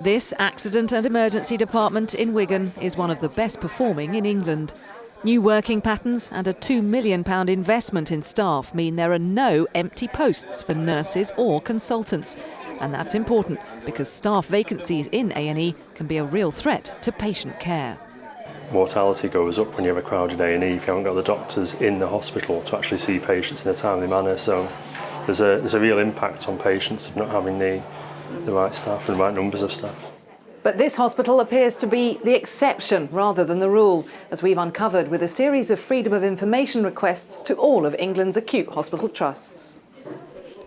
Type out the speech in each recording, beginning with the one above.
This accident and emergency department in Wigan is one of the best performing in England. New working patterns and a £2 million investment in staff mean there are no empty posts for nurses or consultants. And that's important because staff vacancies in A&E can be a real threat to patient care. Mortality goes up when you have a crowded A&E if you haven't got the doctors in the hospital to actually see patients in a timely manner. So there's a real impact on patients of not having the right staff and the right numbers of staff. But this hospital appears to be the exception rather than the rule, as we've uncovered with a series of freedom of information requests to all of England's acute hospital trusts.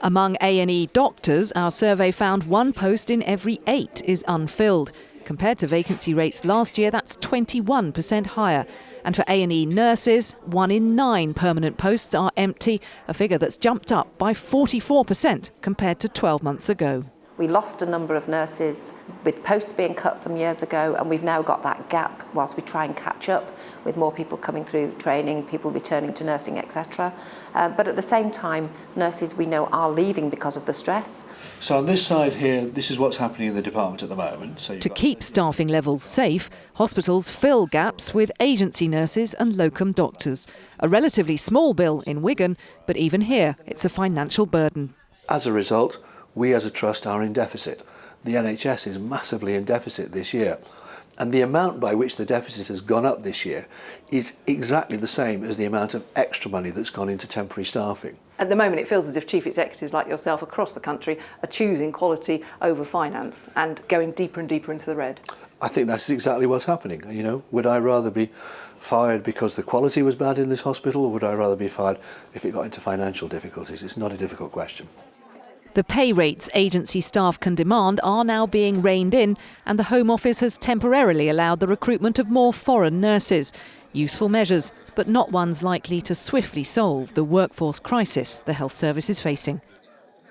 Among A&E doctors, our survey found 1 post in every 8 is unfilled. Compared to vacancy rates last year, that's 21% higher. And for A&E nurses, 1 in 9 permanent posts are empty, a figure that's jumped up by 44% compared to 12 months ago. We lost a number of nurses with posts being cut some years ago, and we've now got that gap whilst we try and catch up with more people coming through training, people returning to nursing, etc. But at the same time, nurses we know are leaving because of the stress. So on this side here, this is what's happening in the department at the moment. So to keep staffing levels safe, hospitals fill gaps with agency nurses and locum doctors. A relatively small bill in Wigan, but even here it's a financial burden. As a result, we as a trust are in deficit. The NHS is massively in deficit this year. And the amount by which the deficit has gone up this year is exactly the same as the amount of extra money that's gone into temporary staffing. At the moment, it feels as if chief executives like yourself across the country are choosing quality over finance and going deeper and deeper into the red. I think that's exactly what's happening. You know, would I rather be fired because the quality was bad in this hospital, or would I rather be fired if it got into financial difficulties? It's not a difficult question. The pay rates agency staff can demand are now being reined in, and the Home Office has temporarily allowed the recruitment of more foreign nurses. Useful measures, but not ones likely to swiftly solve the workforce crisis the health service is facing.